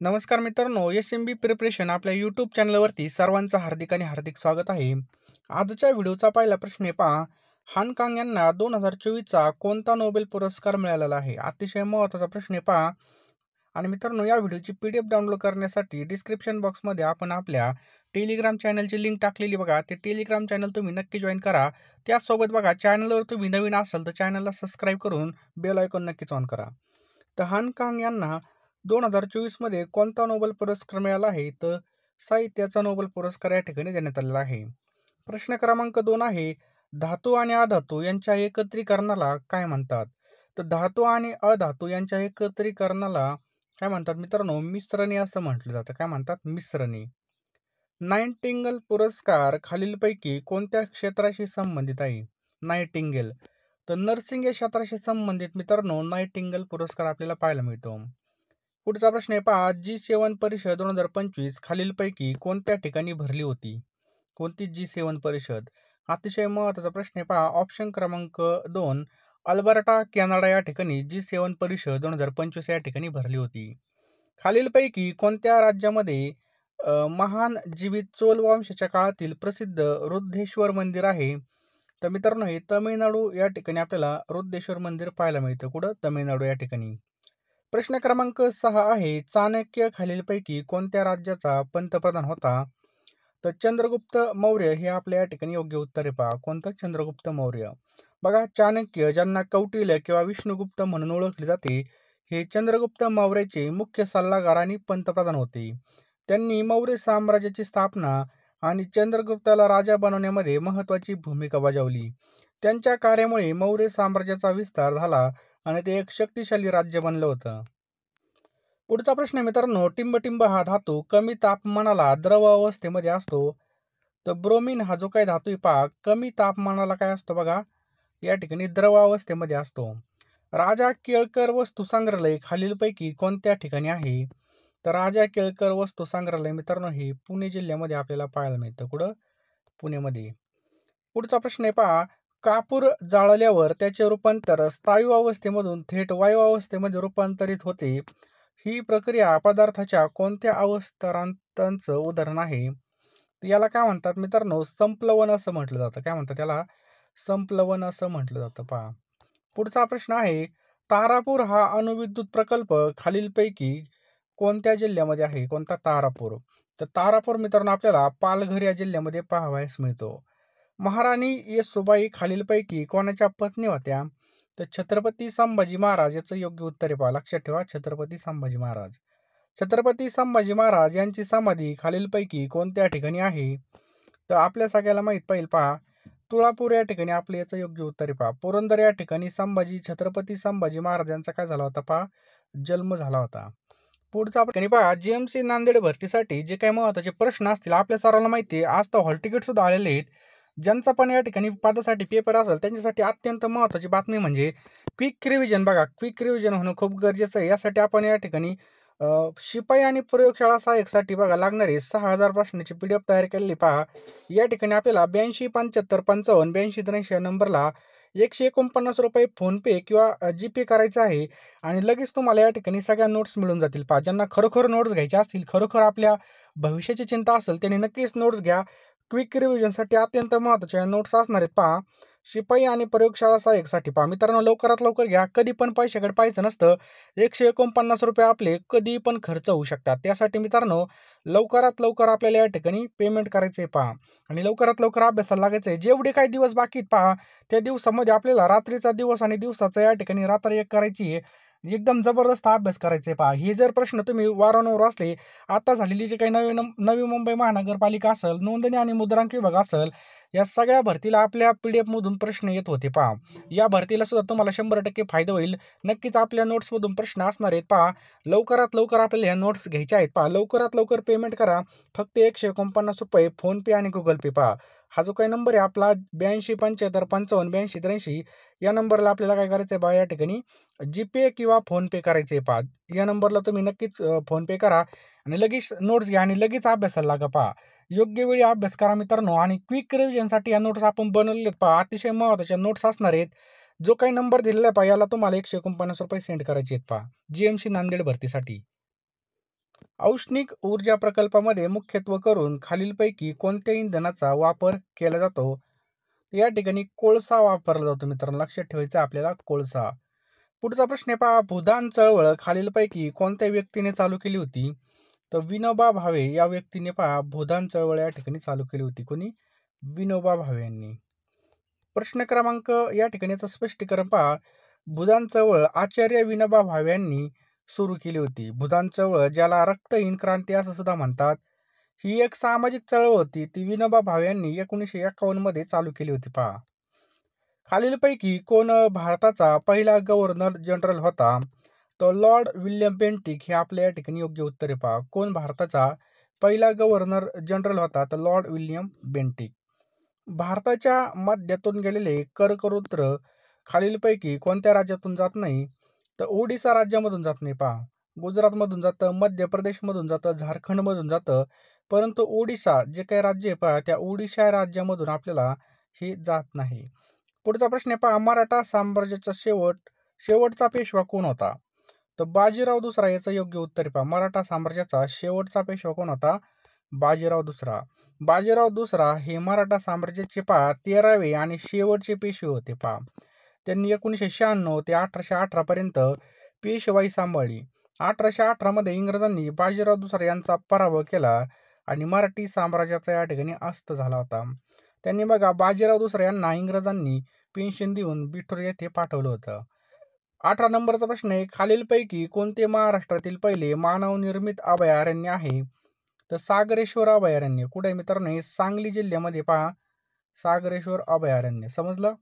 नमस्कार मित्रांनो, एस-एम-बी प्रिपरेशन आपल्या यूट्यूब चॅनलवरती सर्वांचं हार्दिक आणि हार्दिक स्वागत आहे. आजच्या व्हिडिओचा पहिला प्रश्न आहे पहा. हान कांग यांना 2024चा कोणता नोबेल पुरस्कार मिळालेला आहे? अतिशय महत्त्वाचा प्रश्न आहे पहा. आणि मित्रांनो, या व्हिडिओची PDF डाउनलोड करण्यासाठी डिस्क्रिप्शन बॉक्समध्ये आपण आपल्या टेलिग्राम चॅनलची लिंक टाकलेली बघा. ते टेलिग्राम चॅनल तुम्ही नक्की जॉईन करा. त्याचसोबत बघा, चॅनलवर तुम्ही नवीन असाल तर चॅनलला सबस्क्राईब करून बेल आयकॉन नक्कीच ऑन करा. तर हान कांग यांना 2024मध्ये कोणता नोबेल पुरस्कार मिळाला आहे? तर साहित्याचा नोबेल पुरस्कार या ठिकाणी देण्यात आलेला आहे. प्रश्न क्रमांक 2 आहे, धातू आणि अधातू यांच्या एकत्रीकरणाला काय म्हणतात? तर धातू आणि अधातू यांच्या एकत्रीकरणाला काय म्हणतात मित्रांनो? मिश्रणे असं म्हटलं जातं. काय म्हणतात? मिश्रणे. नाइटिंगेल पुरस्कार खालीलपैकी कोणत्या क्षेत्राशी संबंधित आहे? नाइटिंगेल. तर नर्सिंग या क्षेत्राशी संबंधित मित्रांनो नाइटिंगेल पुरस्कार आपल्याला पाहायला मिळतो. पुढचा प्रश्न आहे पहा. G7 परिषद 2025 खालीलपैकी कोणत्या ठिकाणी भरली होती? कोणती G7 परिषद? अतिशय महत्त्वाचा प्रश्न आहे पहा. ऑप्शन क्रमांक 2 अल्बर्टा, कॅनडा या ठिकाणी G7 परिषद 2025 या ठिकाणी भरली होती. खालीलपैकी कोणत्या राज्यामध्ये महान जीवित चोल वंशाच्या काळातील प्रसिद्ध रुद्रेश्वर मंदिर आहे? तर मित्रांनो हे तमिळनाडू या ठिकाणी आपल्याला रुद्रेश्वर मंदिर पाहायला मिळतं. कुठं? तमिळनाडू या ठिकाणी. प्रश्न क्रमांक 6 आहे, चाणक्य खालीलपैकी कोणत्या राज्याचा पंतप्रधान होता? तर चंद्रगुप्त मौर्य हे आपल्या या ठिकाणी योग्य उत्तर आहे पहा. कोणतं? चंद्रगुप्त मौर्य. बघा, चाणक्य ज्यांना कौटिल्य किंवा विष्णुगुप्त म्हणून ओळखले जाते, हे चंद्रगुप्त मौर्याचे मुख्य सल्लागार आणि पंतप्रधान होते. त्यांनी मौर्य साम्राज्याची स्थापना आणि चंद्रगुप्ताला राजा बनवण्यामध्ये महत्त्वाची भूमिका बजावली. त्यांच्या कार्यामुळे मौर्य साम्राज्याचा विस्तार झाला आणि ते एक शक्तिशाली राज्य बनलं होतं. पुढचा प्रश्न मित्रांनो, टिंबटिंब हा धातू कमी तापमानाला द्रव अवस्थेमध्ये असतो. तर ब्रोमिन हा जो काही धातू आहे पहा, कमी तापमानाला काय असतो बघा, या ठिकाणी द्रव अवस्थेमध्ये असतो. राजा केळकर वस्तू संग्रहालय खालीलपैकी कोणत्या ठिकाणी आहे? तर राजा केळकर वस्तू संग्रहालय मित्रांनो हे पुणे जिल्ह्यामध्ये आपल्याला पाहायला मिळतं. कुठं? पुण्यामध्ये. पुढचा प्रश्न आहे पहा. कापूर जाळल्यावर त्याचे रूपांतर स्थायू अवस्थेमधून थेट वायू अवस्थेमध्ये रूपांतरित होते. ही प्रक्रिया पदार्थाच्या कोणत्या अवस्थांतराचं उदाहरण आहे? याला काय म्हणतात मित्रांनो? संप्लवन असं म्हटलं जातं. काय म्हणतात त्याला? संप्लवन असं म्हटलं जातं पहा. पुढचा प्रश्न आहे, तारापूर हा अणुविद्युत प्रकल्प खालीलपैकी कोणत्या जिल्ह्यामध्ये आहे? कोणता? तारापूर. तर तारापूर मित्रांनो आपल्याला पालघर या जिल्ह्यामध्ये पाहावयास मिळतो. महाराणी येसूबाई खालीलपैकी कोणाच्या पत्नी होत्या? तर छत्रपती संभाजी महाराज याचं योग्य उत्तर आहे पहा. लक्षात ठेवा, छत्रपती संभाजी महाराज. छत्रपती संभाजी महाराज यांची समाधी खालीलपैकी कोणत्या ठिकाणी आहे? तर आपल्या सगळ्याला माहीत पाहिजे पहा, तुळापूर या ठिकाणी आपलं याचं योग्य उत्तर आहे पहा. पुरंदर या ठिकाणी छत्रपती संभाजी महाराज यांचा काय झाला होता पहा? जन्म झाला होता. पुढचा ठिकाणी पहा, GMC नांदेड भरतीसाठी जे काही महत्त्वाचे प्रश्न असतील आपल्या सर्वांना माहिती आहे. आज तर हॉल तिकीट सुद्धा आलेले आहेत. ज्यांचा पण या ठिकाणी पदासाठी पेपर असेल त्यांच्यासाठी अत्यंत महत्त्वाची बातमी म्हणजे क्विक रिव्हिजन. बघा, क्विक रिव्हिजन होणं खूप गरजेचं आहे. यासाठी आपण या ठिकाणी शिपाई आणि प्रयोगशाळा सहाय्यकसाठी बघा लागणारे 6000 प्रश्नाची PDF तयार केलेली पहा. या ठिकाणी आपल्याला 82 75 55 82 83 या नंबरला ₹149 फोनपे किंवा GPay करायचं आहे आणि लगेच तुम्हाला या ठिकाणी सगळ्या नोट्स मिळून जातील पहा. ज्यांना खरोखर नोट्स घ्यायच्या असतील, खरोखर आपल्या भविष्याची चिंता असेल, त्यांनी नक्कीच नोट्स घ्या. क्विक रिव्हिजनसाठी अत्यंत महत्त्वाच्या नोट्स असणार आहेत पहा. शिपाई आणि प्रयोगशाळा सहाय्यकसाठी पहा. मित्रांनो लवकरात लवकर घ्या. कधी पण पैशाकडे पाहायचं नसतं. ₹149 आपले कधी पण खर्च होऊ शकतात. त्यासाठी मित्रांनो लवकरात लवकर आपल्याला या ठिकाणी पेमेंट करायचं आहे पहा आणि लवकरात लवकर अभ्यासाला लागायचं आहे. जेवढे काही दिवस बाकी आहेत पहा, त्या दिवसामध्ये आपल्याला रात्रीचा दिवस आणि दिवसाचा या ठिकाणी रात्र एक करायची आहे. एकदम जबरदस्त अभ्यास करायचा आहे पहा. हे जर प्रश्न तुम्ही वारंवार वाचले, आता झालेली जी काही नवी मुंबई महानगरपालिका असेल, नोंदणी आणि मुद्रांक विभाग असेल, या सगळ्या भरतीला आपल्या PDF मधून प्रश्न येत होते पहा. या भरतीला सुद्धा तुम्हाला 100% फायदा होईल. नक्कीच आपल्या नोट्समधून प्रश्न असणार आहेत पहा. लवकरात लवकर आपल्याला ह्या नोट्स घ्यायच्या आहेत पहा. लवकरात लवकर पेमेंट करा. फक्त ₹149 फोनपे आणि गुगल पे पहा. हा जो काही नंबर आहे आपला 82 75 55 82 83 या नंबरला आपल्याला काय करायचं आहे पहा, या ठिकाणी GPay किंवा फोनपे करायचे आहे पहा. या नंबरला तुम्ही नक्कीच फोनपे करा आणि लगेच नोट्स घ्या आणि लगेच अभ्यासाला लागा पहा. योग्य वेळी अभ्यास करा मित्रांनो आणि क्विक रिव्हिजनसाठी या नोट्स आपण बनवलेले पहा. अतिशय महत्त्वाच्या नोट्स असणार आहेत. जो काही नंबर दिलेला आहे पहा, याला तुम्हाला ₹149 सेंड करायचे आहेत पहा. GMC नांदेड भरतीसाठी. औष्णिक ऊर्जा प्रकल्पामध्ये मुख्यत्वे करून खालीलपैकी कोणत्या इंधनाचा वापर केला जातो? या ठिकाणी कोळसा वापरला जातो मित्रांनो, लक्षात ठेवायचं आपल्याला कोळसा. पुढचा प्रश्न आहे पहा, भूदान चळवळ खालीलपैकी कोणत्या व्यक्तीने चालू केली होती? तर विनोबा भावे या व्यक्तीने पहा भूदान चळवळ या ठिकाणी चालू केली होती. कोणी? विनोबा भावे यांनी. प्रश्न क्रमांक या ठिकाणीचं स्पष्टीकरण पहा, भूदान चळवळ आचार्य विनोबा भावे यांनी सुरू केली होती. भूदान चळवळ ज्याला रक्तहीन क्रांती असं सुद्धा म्हणतात, ही एक सामाजिक चळवळ होती. ती विनोबा भावे यांनी 1951 मध्ये चालू केली होती पहा. खालीलपैकी कोण भारताचा पहिला गव्हर्नर जनरल होता? तर लॉर्ड विल्यम बेंटिक हे आपल्या या ठिकाणी योग्य उत्तर आहे पहा. कोण भारताचा पहिला गव्हर्नर जनरल होता? तर लॉर्ड विल्यम बेंटिक. भारताच्या मध्यातून गेलेले कर्कवृत्र खालीलपैकी कोणत्या राज्यातून जात नाही? तर ओडिसा राज्यामधून जात नाही पहा. गुजरातमधून जातं, मध्य प्रदेशमधून जातं, झारखंडमधून जातं, परंतु ओडिसा जे काही राज्य आहे पहा, त्या ओडिशा राज्यामधून आपल्याला हे जात नाही. पुढचा प्रश्न आहे पहा, मराठा साम्राज्याचा शेवटचा पेशवा कोण होता? तर बाजीराव दुसरा याचं योग्य उत्तर आहे पहा. मराठा साम्राज्याचा शेवटचा पेशवा कोण होता? बाजीराव दुसरा. बाजीराव दुसरा हे मराठा साम्राज्याचे पहा 13वे आणि शेवटचे पेशवे होते पहा. त्यांनी 1996 ते 1818 पर्यंत पेशवाई सांभाळली. 1818 मध्ये इंग्रजांनी बाजीराव दुसरा यांचा पराभव केला आणि मराठी साम्राज्याचा या ठिकाणी अस्त झाला होता. त्यांनी बघा बाजीराव दुसरा यांना इंग्रजांनी पेन्शन देऊन बिठूर येथे पाठवलं होतं. 18 नंबरचा प्रश्न आहे, खालीलपैकी कोणते महाराष्ट्रातील पहिले मानवनिर्मित अभयारण्य आहे? तर सागरेश्वर अभयारण्य. कुठे आहे मित्रांनो? हे सांगली जिल्ह्यामध्ये पहा, सागरेश्वर अभयारण्य. समजलं?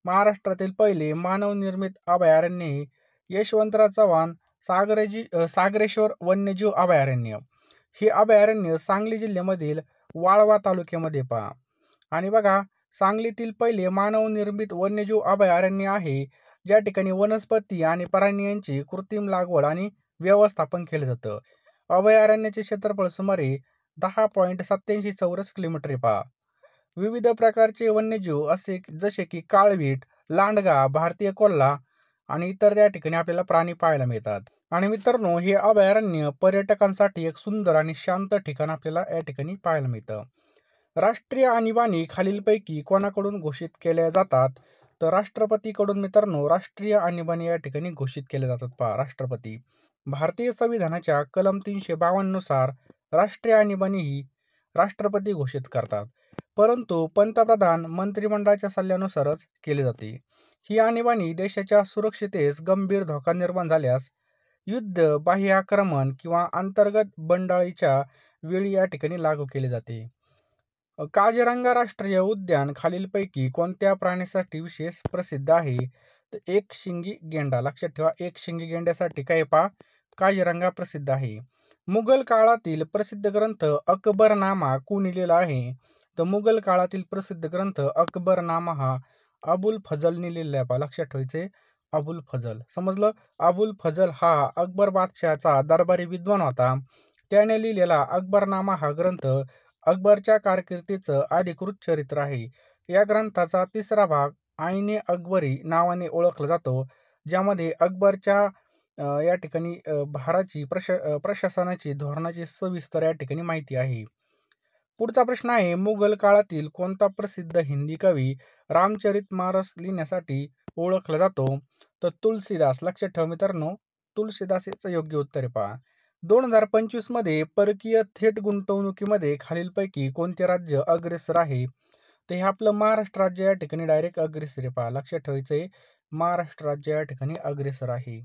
महाराष्ट्रातील पहिले मानवनिर्मित अभयारण्य यशवंतराव चव्हाण सागरेश्वर वन्यजीव अभयारण्य. हे अभयारण्य सांगली जिल्ह्यामधील वाळवा तालुक्यामध्ये पहा. आणि बघा, सांगलीतील पहिले मानवनिर्मित वन्यजीव अभयारण्य आहे, ज्या ठिकाणी वनस्पती आणि प्राणी यांची कृत्रिम लागवड आणि व्यवस्थापन केलं जातं. अभयारण्याचे क्षेत्रफळ सुमारे 10.87 चौरस किलोमीटर पहा. विविध प्रकारचे वन्यजीव असे जसे की काळवीट, लांडगा, भारतीय कोल्हा आणि इतर त्या ठिकाणी आपल्याला प्राणी पाहायला मिळतात. आणि मित्रांनो, हे अभयारण्य पर्यटकांसाठी एक सुंदर आणि शांत ठिकाण आपल्याला या ठिकाणी पाहायला मिळतं. राष्ट्रीय आणीबाणी खालीलपैकी कोणाकडून घोषित केल्या जातात? तर राष्ट्रपतीकडून मित्रांनो राष्ट्रीय आणीबाणी या ठिकाणी घोषित केल्या जातात पहा. राष्ट्रपती. भारतीय संविधानाच्या कलम 352 नुसार राष्ट्रीय आणीबाणी ही राष्ट्रपती घोषित करतात, परंतु पंतप्रधान मंत्रिमंडळाच्या सल्ल्यानुसारच केली जाते. ही आणीबाणी देशाच्या सुरक्षितेस गंभीर धोका निर्माण झाल्यास, युद्ध, बाह्य आक्रमण किंवा अंतर्गत बंडाळीच्या वेळी या ठिकाणी लागू केली जाते. काझीरंगा राष्ट्रीय उद्यान खालीलपैकी कोणत्या प्राण्यासाठी विशेष प्रसिद्ध आहे? तर एकशिंगी गेंडा. लक्षात ठेवा, एकशिंगी गेंड्यासाठी काय पहा काझीरंगा प्रसिद्ध आहे. मुघल काळातील प्रसिद्ध ग्रंथ अकबरनामा कोणी लिहिला आहे? तर मुघल काळातील प्रसिद्ध ग्रंथ अकबरनामा हा अबुल फजलने लिहिलेला आहे पहा. लक्षात ठेवायचे अबुल फजल. समजलं? अबुल फजल हा अकबर बादशहाचा दरबारी विद्वान होता. त्याने लिहिलेला अकबरनामा हा ग्रंथ अकबरच्या कारकिर्दीचं अधिकृत चरित्र आहे. या ग्रंथाचा तिसरा भाग आईने अकबरी नावाने ओळखला जातो, ज्यामध्ये अकबरच्या या ठिकाणी भाराची प्रशासनाची धोरणाची सविस्तर या ठिकाणी माहिती आहे. पुढचा प्रश्न आहे, मुघल काळातील कोणता प्रसिद्ध हिंदी कवी रामचरितमानस लिहिण्यासाठी ओळखला जातो? तर तुलसीदास. लक्षात ठेवा मित्रांनो, तुलसीदास याचं योग्य उत्तर आहे पहा. 2025 मध्ये परकीय थेट गुंतवणुकीमध्ये खालीलपैकी कोणते राज्य अग्रेसर आहे? तर हे आपलं महाराष्ट्र राज्य या ठिकाणी डायरेक्ट अग्रेसर आहे पहा. लक्षात ठेवायचंय महाराष्ट्र राज्य या ठिकाणी अग्रेसर आहे.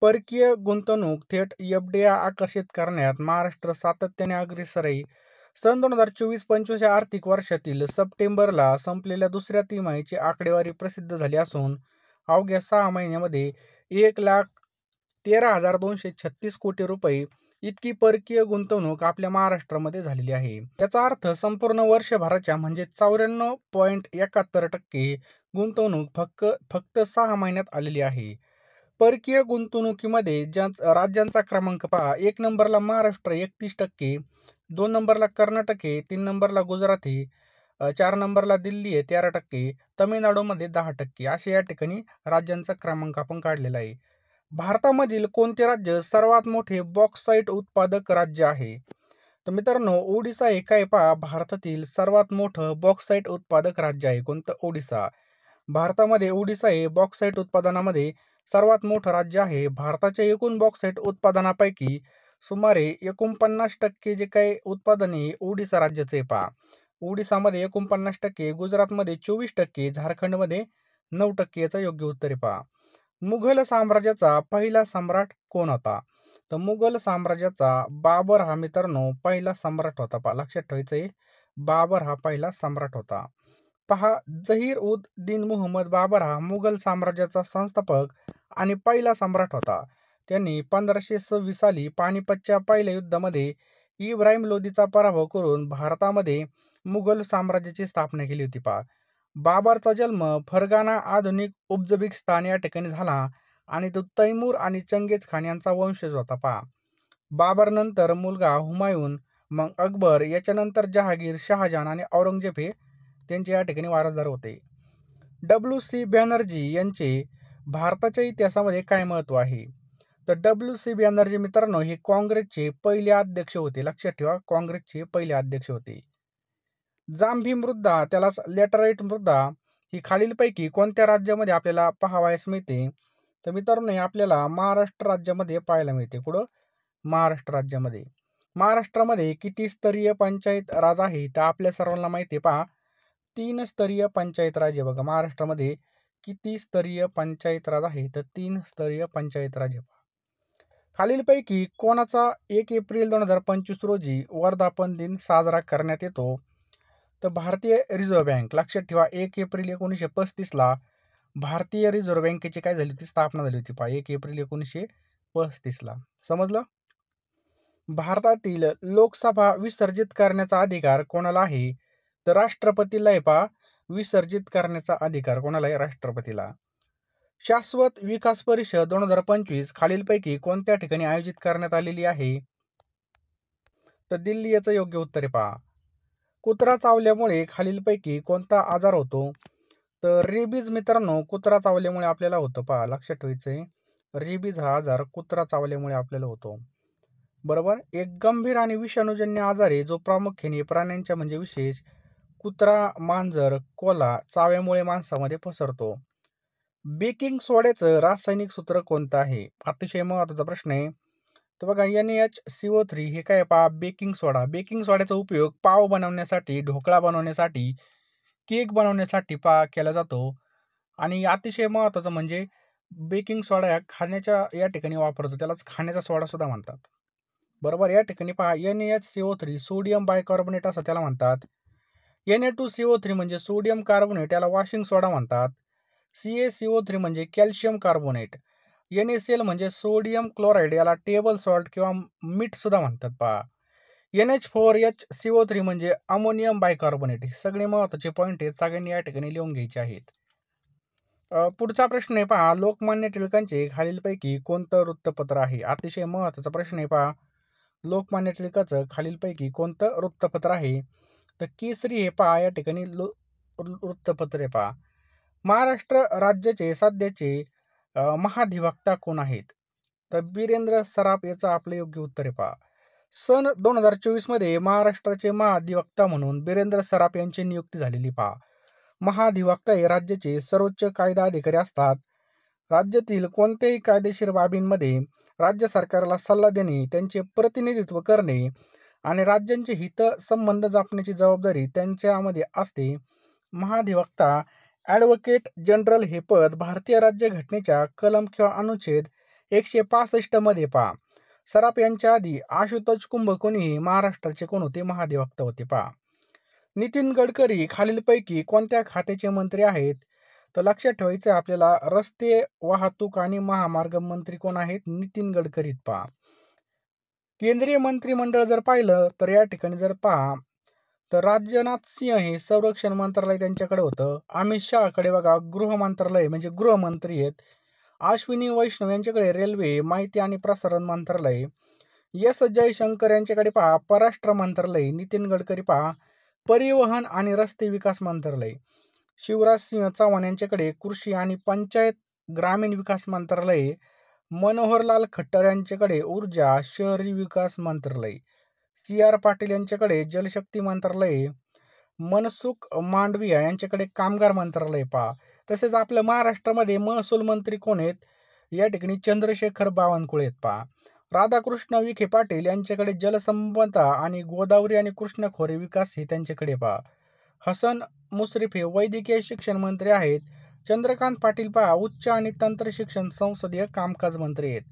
परकीय गुंतवणूक थेट FDI आकर्षित करण्यात महाराष्ट्र सातत्याने अग्रेसर आहे. सन 2024-25 या आर्थिक वर्षातील सप्टेंबरला संपलेल्या दुसऱ्या तिमाहीची आकडेवारी प्रसिद्ध झाली असून अवघ्या 6 महिन्यामध्ये 1,13,236 कोटी रुपये इतकी परकीय गुंतवणूक आपल्या महाराष्ट्रामध्ये झालेली आहे. याचा अर्थ संपूर्ण वर्षभराच्या म्हणजे 94.71% गुंतवणूक फक्त 6 महिन्यात आलेली आहे. परकीय गुंतवणुकीमध्ये राज्यांचा क्रमांक पहा. 1 नंबरला महाराष्ट्र 31%, 2 नंबरला कर्नाटक आहे, 3 नंबरला गुजरात आहे, 4 नंबरला दिल्ली आहे 13%, तमिळनाडूमध्ये 10%. असे या ठिकाणी राज्यांचा क्रमांक आपण काढलेला आहे. भारतामधील कोणते राज्य सर्वात मोठे बॉक्साईट उत्पादक राज्य आहे? तर मित्रांनो, ओडिशा हे काय पहा भारतातील सर्वात मोठं बॉक्साईट उत्पादक राज्य आहे. कोणतं? ओडिशा. भारतामध्ये ओडिशा हे बॉक्साईट उत्पादनामध्ये सर्वात मोठं राज्य आहे. भारताच्या एकूण बॉक्साईट उत्पादनापैकी सुमारे 49% जे काही उत्पादन आहे ओडिशा राज्याचे आहे पहा. ओडिशामध्ये 49%, गुजरातमध्ये 24%, झारखंडमध्ये 9% याचं योग्य उत्तर आहे पहा. मुघल साम्राज्याचा पहिला सम्राट कोण होता? तर मुघल साम्राज्याचा बाबर हा मित्रांनो पहिला सम्राट होता पहा. लक्षात ठेवायचं आहे, बाबर हा पहिला सम्राट होता. पहा, जहीर उद दिन मुहम्मद बाबर हा मुघल साम्राज्याचा संस्थापक आणि पहिला सम्राट होता. त्यांनी 1526 साली पानिपतच्या पहिल्या युद्धामध्ये इब्राहिम लोदीचा पराभव करून भारतामध्ये मुघल साम्राज्याची स्थापना केली होती पहा. बाबरचा जन्म फरगाना आधुनिक उझबेकिस्तान या ठिकाणी झाला आणि तो तैमूर आणि चंगेज खान यांचा वंशज होता पहा. बाबर नंतर मुलगा हुमायून, मग अकबर, याच्यानंतर जहागीर, शहाजहान आणि औरंगजेब हे त्यांचे या ठिकाणी वारसदार होते. WC बॅनर्जी यांचे भारताच्या इतिहासामध्ये काय महत्व आहे? तर WC बॅनर्जी मित्रांनो हे काँग्रेसचे पहिले अध्यक्ष होते. लक्षात ठेवा, काँग्रेसचे पहिले अध्यक्ष होते. जांभी मृदा, त्याला लॅटराइट मृदा, ही खालीलपैकी कोणत्या राज्यामध्ये आपल्याला पाहावयास मिळते? तर मित्रांनो आपल्याला महाराष्ट्र राज्यामध्ये पाहायला मिळते. कुठं? महाराष्ट्र राज्यामध्ये. महाराष्ट्रामध्ये किती स्तरीय पंचायत राज आहे? तर आपल्या सर्वांना माहिती आहे पहा, 3 स्तरीय पंचायत राज आहे बघा. महाराष्ट्रामध्ये किती स्तरीय पंचायत राज आहे? तर 3 स्तरीय पंचायत राज आहे. खालीलपैकी कोणाचा 1 एप्रिल 2025 रोजी वर्धापन दिन साजरा करण्यात येतो? तर भारतीय रिझर्व्ह बँक. लक्षात ठेवा, 1 एप्रिल 1935 ला भारतीय रिझर्व्ह बँकेची काय झाली होती? स्थापना झाली होती पहा, 1 एप्रिल 1935 ला. समजलं? भारतातील लोकसभा विसर्जित करण्याचा अधिकार कोणाला आहे? तर राष्ट्रपतीला आहे पहा, विसर्जित करण्याचा अधिकार कोणाला आहे? राष्ट्रपतीला. शाश्वत विकास परिषद 2025 खालीलपैकी कोणत्या ठिकाणी आयोजित करण्यात आलेली आहे? तर दिल्ली याचं योग्य उत्तर आहे पहा. कुत्रा चावल्यामुळे खालीलपैकी कोणता आजार होतो? तर रेबीज मित्रांनो कुत्रा चावल्यामुळे आपल्याला होतो पहा. लक्षात ठेवायचंय, रेबीज हा आजार कुत्रा चावल्यामुळे आपल्याला होतो. बरोबर. एक गंभीर आणि विषाणूजन्य आजार आहे जो प्रामुख्याने प्राण्यांच्या म्हणजे विशेष कुत्रा, मांजर, कोल्हा चाव्यामुळे माणसामध्ये पसरतो. बेकिंग सोड्याचं रासायनिक सूत्र कोणतं आहे? अतिशय महत्त्वाचा प्रश्न आहे. तर बघा, NaHCO3 हे काय पहा, बेकिंग सोडा. बेकिंग सोड्याचा उपयोग पाव बनवण्यासाठी, ढोकळा बनवण्यासाठी, केक बनवण्यासाठी पहा केला जातो. आणि अतिशय महत्त्वाचं म्हणजे बेकिंग सोडा या खाण्याच्या या ठिकाणी वापरतो, त्यालाच खाण्याचा सोडा सुद्धा म्हणतात. बरोबर. या ठिकाणी पहा, NaHCO3 सोडियम बायकार्बोनेट असं त्याला म्हणतात. Na2CO3 म्हणजे सोडियम कार्बोनेट, याला वॉशिंग सोडा म्हणतात. CaCO3 म्हणजे कॅल्शियम कार्बोनेट. NaCl म्हणजे सोडियम क्लोराईड, याला टेबल सॉल्ट किंवा मीठ सुद्धा म्हणतात पहा. NH4HCO3 म्हणजे अमोनियम बायकार्बोनेट. हे सगळे महत्त्वाचे पॉईंट आहेत, सगळ्यांनी या ठिकाणी लिहून घ्यायचे आहेत. पुढचा प्रश्न आहे पहा, लोकमान्य टिळकांचे खालीलपैकी कोणतं वृत्तपत्र आहे? अतिशय महत्त्वाचा प्रश्न आहे पहा, लोकमान्य टिळकांचं खालीलपैकी कोणतं वृत्तपत्र आहे? तर केसरी हे पहा या ठिकाणी वृत्तपत्र आहे पहा. महाराष्ट्र राज्याचे सध्याचे महाधिवक्ता कोण आहेत? तर बिरेंद्र सराफ याचं आपलं योग्य उत्तर आहे पहा. सन 2024 मध्ये महाराष्ट्राचे महाधिवक्ता म्हणून बिरेंद्र सराफ यांची नियुक्ती झालेली पहा. महाधिवक्ता हे राज्याचे सर्वोच्च कायदा अधिकारी असतात. राज्यातील कोणत्याही कायदेशीर बाबींमध्ये राज्य सरकारला सल्ला देणे, त्यांचे प्रतिनिधित्व करणे आणि राज्यांचे हित संबंध जपण्याची जबाबदारी त्यांच्यामध्ये असते. महाधिवक्ता ॲडव्होकेट जनरल हे पद भारतीय राज्यघटनेच्या कलम किंवा अनुच्छेद 165 मध्ये पहा. सराफ यांच्या आधी आशुतोष कुंभकोणी हे महाराष्ट्राचे कोण होते? महाधिवक्ता होते पहा. नितीन गडकरी खालीलपैकी कोणत्या खात्याचे मंत्री आहेत? तर लक्षात ठेवायचं आपल्याला, रस्ते वाहतूक आणि महामार्ग मंत्री कोण आहेत? नितीन गडकरी पहा. केंद्रीय मंत्रिमंडळ जर पाहिलं तर या ठिकाणी जर पहा तर राजनाथ सिंह हे संरक्षण मंत्रालय त्यांच्याकडे होतं. अमित शहाकडे बघा गृह मंत्रालय म्हणजे गृहमंत्री आहेत. अश्विनी वैष्णव यांच्याकडे रेल्वे, माहिती आणि प्रसारण मंत्रालय. एस जयशंकर यांच्याकडे पहा परराष्ट्र मंत्रालय. नितीन गडकरी पहा परिवहन आणि रस्ते विकास मंत्रालय. शिवराज सिंह चौहान यांच्याकडे कृषी आणि पंचायत ग्रामीण विकास मंत्रालय. मनोहरलाल खट्टर यांच्याकडे ऊर्जा शहरी विकास मंत्रालय, सी.आर. पाटील यांच्याकडे जलशक्ती मंत्रालय, मनसुख मांडविया यांच्याकडे कामगार मंत्रालय पहा. तसेच आपल्या महाराष्ट्रामध्ये महसूल मंत्री कोण आहेत? या ठिकाणी चंद्रशेखर बावनकुळे आहेत पहा. राधाकृष्ण विखे पाटील यांच्याकडे जलसंपदा आणि गोदावरी आणि कृष्णा खोरे विकास हे त्यांच्याकडे पहा. हसन मुश्रीफ हे वैद्यकीय शिक्षण मंत्री आहेत. चंद्रकांत पाटील पहा उच्च आणि तंत्र शिक्षण संसदीय कामकाज मंत्री आहेत.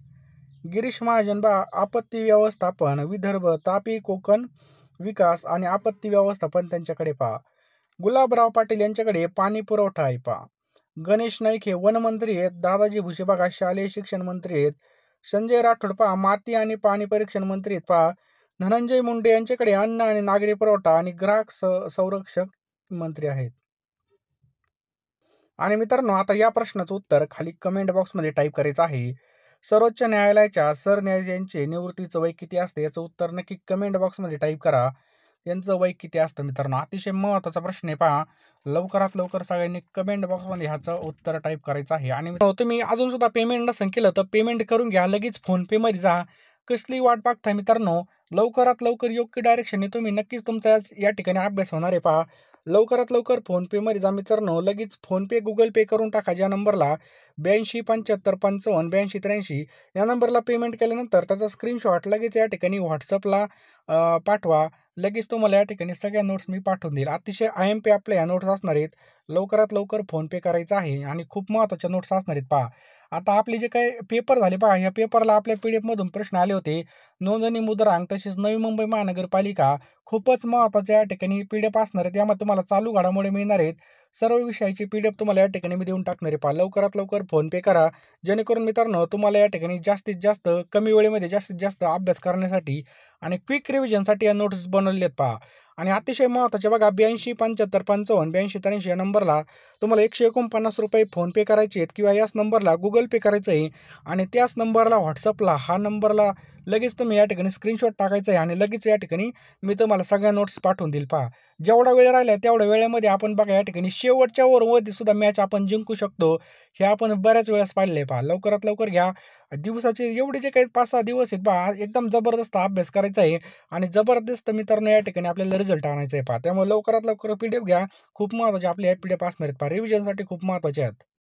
गिरीश महाजन पहा आपत्ती व्यवस्थापन, विदर्भ, तापी, कोकण विकास आणि आपत्ती व्यवस्थापन त्यांच्याकडे पहा. गुलाबराव पाटील यांच्याकडे पाणी पुरवठा आहे पहा. गणेश नाईक हे वनमंत्री आहेत. दादाजी भुसे बघा शालेय शिक्षण मंत्री आहेत. संजय राठोड पहा माती आणि पाणी परीक्षण मंत्री आहेत पहा. धनंजय मुंडे यांच्याकडे अन्न आणि नागरी पुरवठा आणि ग्राहक संरक्षक मंत्री आहेत. आणि मित्रांनो, आता या प्रश्नाचं उत्तर खाली कमेंट बॉक्समध्ये टाईप करायचं आहे. सर्वोच्च न्यायालयाच्या सरन्यायाधीश यांचे निवृत्तीचं वय किती असते? याचं उत्तर नक्की कमेंट बॉक्समध्ये टाईप करा. यांचं वय किती असतं मित्रांनो? अतिशय महत्त्वाचा प्रश्न आहे पहा. लवकरात लवकर सगळ्यांनी कमेंट बॉक्समध्ये ह्याचं उत्तर टाईप करायचं आहे. आणि तुम्ही अजून सुद्धा पेमेंट नसेल केलं तर पेमेंट करून घ्या. लगेच फोनपेमध्ये जा. कसली वाट बघताय मित्रांनो? लवकरात लवकर योग्य डायरेक्शनने तुम्ही नक्कीच तुमचा या ठिकाणी अभ्यास होणार आहे पहा. लवकरात लवकर फोनपेमध्ये जा मित्रांनो. लगेच फोनपे, गुगल पे करून टाका. ज्या नंबरला 8275558283 या नंबरला पेमेंट केल्यानंतर त्याचा स्क्रीनशॉट लगेच या ठिकाणी व्हॉट्सअपला पाठवा. लगेच तुम्हाला या ठिकाणी सगळ्या नोट्स मी पाठवून देईल. अतिशय IMP आपल्या ह्या नोट्स असणार आहेत. लवकरात लवकर फोनपे करायचा आहे आणि खूप महत्त्वाच्या नोट्स असणार आहेत पहा. आता आपले जे काही पेपर झाले पहा, ह्या पेपरला आपल्या PDF मधून प्रश्न आले होते. नोंदणी मुद्रांक तसेच नवी मुंबई महानगरपालिका खूपच महत्त्वाचे या ठिकाणी PDF असणार आहेत. यामध्ये तुम्हाला चालू घडामोडी मिळणार आहेत. सर्व विषयाची PDF तुम्हाला या ठिकाणी मी देऊन टाकणार आहे पहा. लवकरात लवकर फोनपे करा. जेणेकरून मित्रांनो तुम्हाला या ठिकाणी जास्तीत जास्त कमी वेळेमध्ये जास्तीत जास्त अभ्यास करण्यासाठी आणि क्विक रिव्हिजनसाठी या नोट्स बनवलेले आहेत पहा. आणि अतिशय महत्त्वाचे बघा 8275558283 या नंबरला तुम्हाला ₹149 फोनपे करायचे आहेत किंवा याच नंबरला गुगल पे करायचं आहे आणि त्याच नंबरला व्हॉट्सअपला हा नंबरला लगेच तुम्ही या ठिकाणी स्क्रीनशॉट टाकायचं आहे आणि लगेच या ठिकाणी मी तुम्हाला सगळ्या नोट्स पाठवून देईल पहा. जेवढा वेळ राहिला तेवढ्या वेळेमध्ये आपण बघा या ठिकाणी शेवटच्या ओव्हरमध्ये सुद्धा मॅच आपण जिंकू शकतो. हे आपण बऱ्याच वेळेस पाहिलं आहे पहा. लवकरात लवकर घ्या. दिवसाचे एवढे जे काही 5-6 दिवस आहेत पहा, एकदम जबरदस्त अभ्यास करायचा आहे आणि जबरदस्त मित्रांनो या ठिकाणी आपल्याला रिझल्ट आणायचा आहे पहा. त्यामुळे लवकरात लवकर PDF घ्या. खूप महत्त्वाचे आपले PDF असणार आहेत पहा. रिव्हिजनसाठी खूप महत्त्वाचे आहेत.